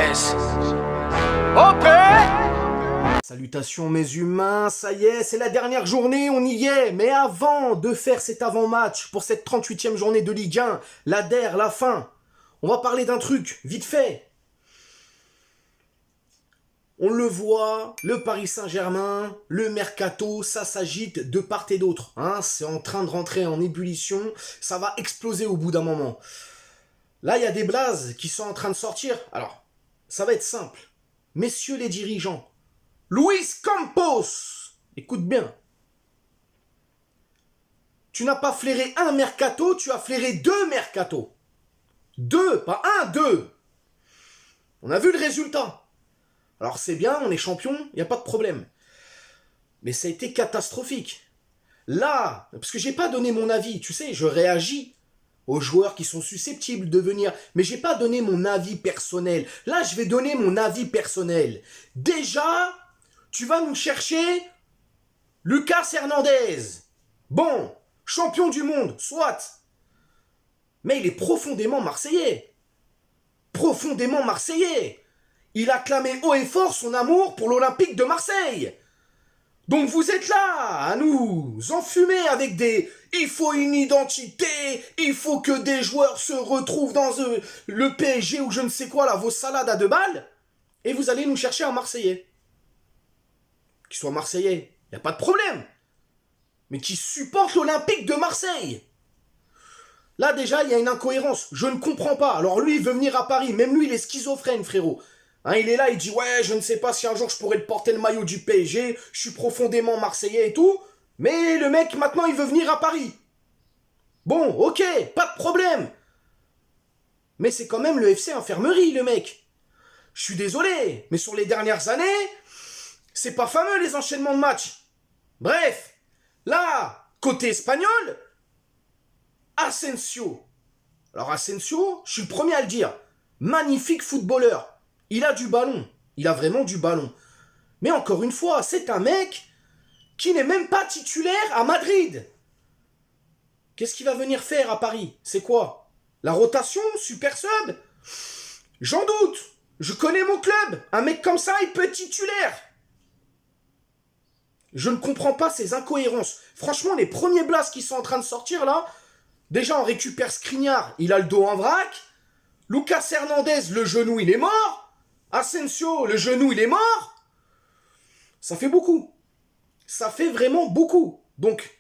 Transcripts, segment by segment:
S. OP. Salutations mes humains, ça y est, c'est la dernière journée, on y est. Mais avant de faire cet avant-match pour cette 38e journée de Ligue 1, la DER, la fin, on va parler d'un truc, vite fait. On le voit, le Paris Saint-Germain, le mercato, ça s'agite de part et d'autre. Hein, c'est en train de rentrer en ébullition, ça va exploser au bout d'un moment. Là, il y a des blazes qui sont en train de sortir. Alors, ça va être simple. Messieurs les dirigeants, Luis Campos, écoute bien. Tu n'as pas flairé un mercato, tu as flairé deux mercatos. Deux, pas un, deux. On a vu le résultat. Alors c'est bien, on est champion, il n'y a pas de problème. Mais ça a été catastrophique. Là, parce que j'ai pas donné mon avis, tu sais, je réagis aux joueurs qui sont susceptibles de venir, mais j'ai pas donné mon avis personnel. Là, je vais donner mon avis personnel. Déjà, tu vas nous chercher Lucas Hernandez. Bon, champion du monde, soit. Mais il est profondément marseillais. Profondément marseillais. Il a clamé haut et fort son amour pour l'Olympique de Marseille. Donc vous êtes là à nous enfumer avec des « il faut une identité, il faut que des joueurs se retrouvent dans le PSG ou je ne sais quoi, là, vos salades à 2 balles » et vous allez nous chercher un Marseillais. Qu'il soit Marseillais, il n'y a pas de problème. Mais qui supporte l'Olympique de Marseille. Là déjà, il y a une incohérence. Je ne comprends pas. Alors lui, il veut venir à Paris. Même lui, il est schizophrène, frérot. Hein, il est là, il dit « Ouais, je ne sais pas si un jour je pourrais porter le maillot du PSG. Je suis profondément marseillais et tout. » Mais le mec, maintenant, il veut venir à Paris. Bon, ok, pas de problème. Mais c'est quand même le FC Infirmerie, le mec. Je suis désolé, mais sur les dernières années, c'est pas fameux les enchaînements de matchs. Bref, là, côté espagnol, Asensio. Alors Asensio, je suis le premier à le dire. Magnifique footballeur. Il a du ballon. Il a vraiment du ballon. Mais encore une fois, c'est un mec qui n'est même pas titulaire à Madrid. Qu'est-ce qu'il va venir faire à Paris? C'est quoi? La rotation? Super sub? J'en doute. Je connais mon club. Un mec comme ça, il peut être titulaire. Je ne comprends pas ces incohérences. Franchement, les premiers blasts qui sont en train de sortir là, déjà on récupère Skriniar, il a le dos en vrac. Lucas Hernandez, le genou il est mort. Asensio, le genou il est mort. Ça fait beaucoup. Ça fait vraiment beaucoup. Donc,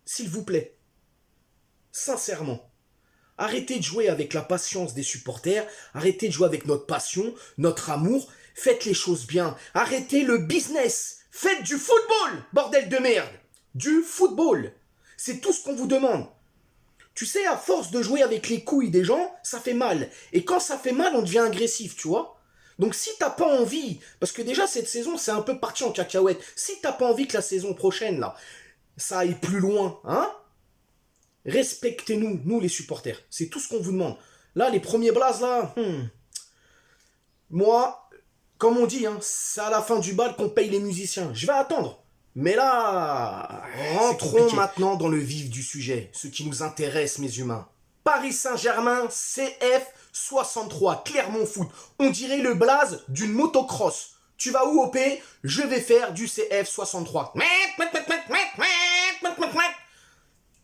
s'il vous plaît, sincèrement, arrêtez de jouer avec la patience des supporters, arrêtez de jouer avec notre passion, notre amour, faites les choses bien, arrêtez le business, faites du football, bordel de merde, du football. C'est tout ce qu'on vous demande. Tu sais, à force de jouer avec les couilles des gens, ça fait mal. Et quand ça fait mal, on devient agressif, tu vois. Donc si t'as pas envie, parce que déjà cette saison c'est un peu parti en cacahuète, si t'as pas envie que la saison prochaine là, ça aille plus loin, hein, respectez-nous, nous les supporters, c'est tout ce qu'on vous demande. Là les premiers blazes là, moi, comme on dit, hein, c'est à la fin du bal qu'on paye les musiciens, je vais attendre. Mais là, rentrons maintenant dans le vif du sujet, ce qui nous intéresse mes humains. Paris Saint-Germain, CF63, Clermont Foot. On dirait le blaze d'une motocross. Tu vas où, OP? Je vais faire du CF63.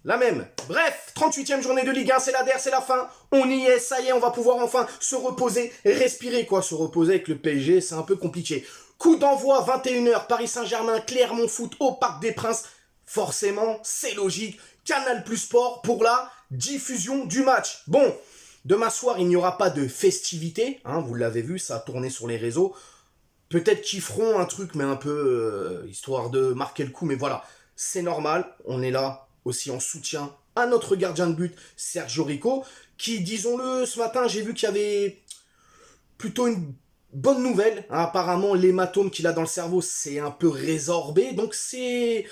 La même. Bref, 38e journée de Ligue 1, c'est la DER, c'est la fin. On y est, ça y est, on va pouvoir enfin se reposer, respirer quoi. Se reposer avec le PSG, c'est un peu compliqué. Coup d'envoi, 21h, Paris Saint-Germain, Clermont Foot au Parc des Princes. Forcément, c'est logique. Canal Plus Sport pour la diffusion du match. Bon, demain soir, il n'y aura pas de festivité. Hein, vous l'avez vu, ça a tourné sur les réseaux. Peut-être qu'ils feront un truc, mais un peu histoire de marquer le coup. Mais voilà, c'est normal. On est là aussi en soutien à notre gardien de but, Sergio Rico, qui, disons-le, ce matin, j'ai vu qu'il y avait plutôt une bonne nouvelle. Hein, apparemment, l'hématome qu'il a dans le cerveau, c'est un peu résorbé. Donc, c'est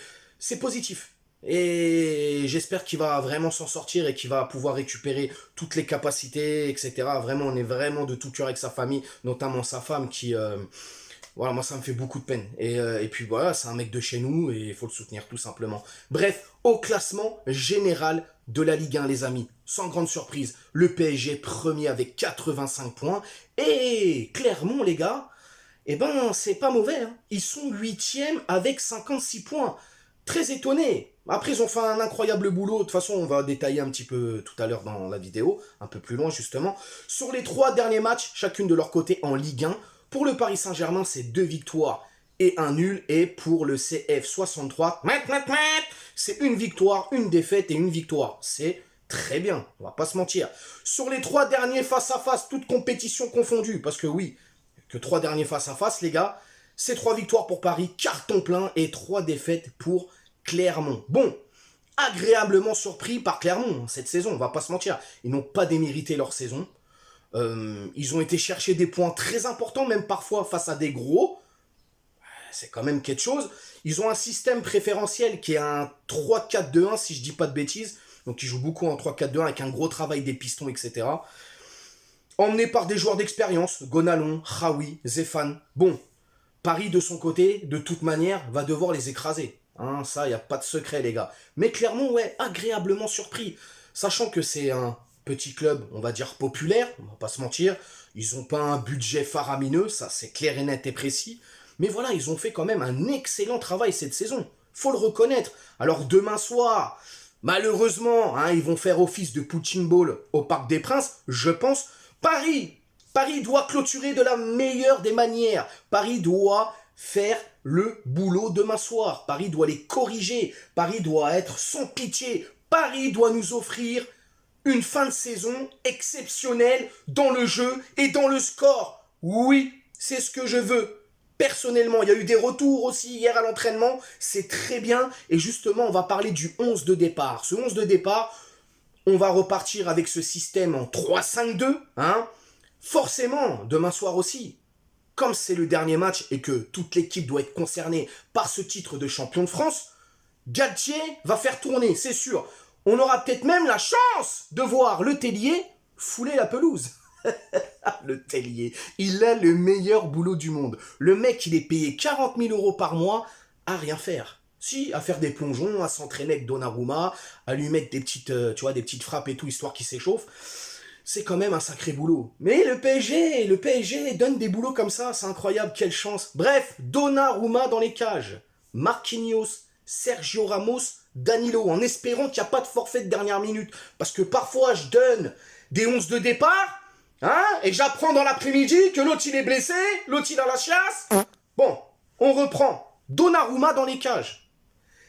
positif. Et j'espère qu'il va vraiment s'en sortir et qu'il va pouvoir récupérer toutes les capacités, etc. Vraiment, on est vraiment de tout cœur avec sa famille, notamment sa femme qui Voilà, moi ça me fait beaucoup de peine. Et puis voilà, c'est un mec de chez nous et il faut le soutenir tout simplement. Bref, au classement général de la Ligue 1, les amis, sans grande surprise, le PSG premier avec 85 points. Et Clermont, les gars, eh ben c'est pas mauvais. Hein. Ils sont 8e avec 56 points. Très étonné. Après, ils ont fait un incroyable boulot. De toute façon, on va détailler un petit peu tout à l'heure dans la vidéo, un peu plus loin justement. Sur les 3 derniers matchs, chacune de leur côté en Ligue 1, pour le Paris Saint-Germain, c'est 2 victoires et 1 nul. Et pour le CF63, c'est 1 victoire, 1 défaite et 1 victoire. C'est très bien, on va pas se mentir. Sur les 3 derniers face-à-face, toutes compétitions confondues, parce que oui, que 3 derniers face-à-face, les gars, c'est 3 victoires pour Paris, carton plein, et 3 défaites pour Clermont. Bon, agréablement surpris par Clermont cette saison, on va pas se mentir. Ils n'ont pas démérité leur saison. Ils ont été chercher des points très importants, même parfois face à des gros. C'est quand même quelque chose. Ils ont un système préférentiel qui est un 3-4-2-1, si je dis pas de bêtises. Donc ils jouent beaucoup en 3-4-2-1 avec un gros travail des pistons, etc. Emmené par des joueurs d'expérience, Gonalon, Raoui, Zéphane. Bon, Paris de son côté, de toute manière, va devoir les écraser. Hein, ça, il n'y a pas de secret, les gars. Mais Clermont, ouais, agréablement surpris. Sachant que c'est un petit club, on va dire populaire, on va pas se mentir. Ils n'ont pas un budget faramineux, ça c'est clair et net et précis. Mais voilà, ils ont fait quand même un excellent travail cette saison. Faut le reconnaître. Alors demain soir, malheureusement, hein, ils vont faire office de punching ball au Parc des Princes, je pense. Paris doit clôturer de la meilleure des manières. Paris doit faire le boulot demain soir. Paris doit les corriger. Paris doit être sans pitié. Paris doit nous offrir une fin de saison exceptionnelle dans le jeu et dans le score. Oui, c'est ce que je veux. Personnellement, il y a eu des retours aussi hier à l'entraînement. C'est très bien. Et justement, on va parler du 11 de départ. Ce 11 de départ, on va repartir avec ce système en 3-5-2. Hein. Forcément, demain soir aussi, comme c'est le dernier match et que toute l'équipe doit être concernée par ce titre de champion de France, Galtier va faire tourner, c'est sûr. On aura peut-être même la chance de voir le Tellier fouler la pelouse. Le Tellier, il a le meilleur boulot du monde. Le mec, il est payé 40 000 € par mois à rien faire. Si, à faire des plongeons, à s'entraîner avec Donnarumma, à lui mettre des petites, des petites frappes et tout, histoire qu'il s'échauffe. C'est quand même un sacré boulot. Mais le PSG donne des boulots comme ça, c'est incroyable, quelle chance. Bref, Donnarumma dans les cages. Marquinhos, Sergio Ramos, Danilo, en espérant qu'il n'y a pas de forfait de dernière minute. Parce que parfois, je donne des 11 de départ, hein, et j'apprends dans l'après-midi que l'autre il est blessé, l'autre il a la chiasse. Bon, on reprend. Donnarumma dans les cages.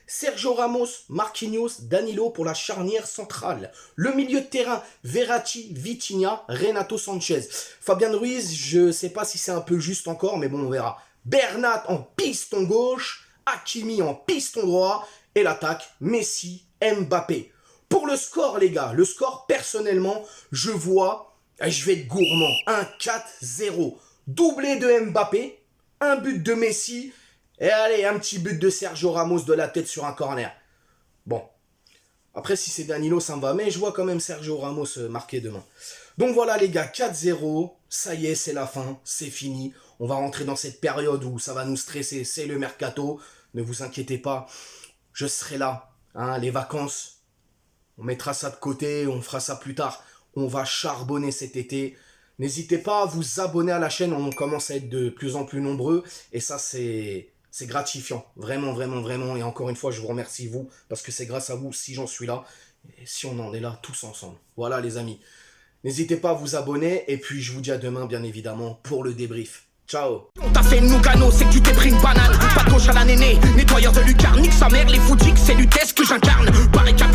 Sergio Ramos, Marquinhos, Danilo pour la charnière centrale. Le milieu de terrain, Verratti, Vitinha, Renato Sanchez. Fabien Ruiz, je sais pas si c'est un peu juste encore, mais bon, on verra. Bernat en piston gauche, Hakimi en piston droit, et l'attaque, Messi, Mbappé. Pour le score, les gars, le score, personnellement, je vais être gourmand, un 4-0. Doublé de Mbappé, un but de Messi, et allez, un petit but de Sergio Ramos de la tête sur un corner. Bon. Après, si c'est Danilo, ça me va. Mais je vois quand même Sergio Ramos marquer demain. Donc voilà, les gars, 4-0. Ça y est, c'est la fin. C'est fini. On va rentrer dans cette période où ça va nous stresser. C'est le mercato. Ne vous inquiétez pas. Je serai là. Hein, les vacances. On mettra ça de côté. On fera ça plus tard. On va charbonner cet été. N'hésitez pas à vous abonner à la chaîne. On commence à être de plus en plus nombreux. Et ça, c'est gratifiant, vraiment, vraiment, vraiment. Et encore une fois, je vous remercie, vous, parce que c'est grâce à vous si j'en suis là, et si on en est là tous ensemble. Voilà, les amis. N'hésitez pas à vous abonner, et puis je vous dis à demain, bien évidemment, pour le débrief. Ciao. On t'a fait Nougano, c'est que tu t'es pris une banane. Pas de gauche à la néné, nettoyeur de lucarne, nique sa mère, les foutiques, c'est Lutèce que j'incarne. Barricade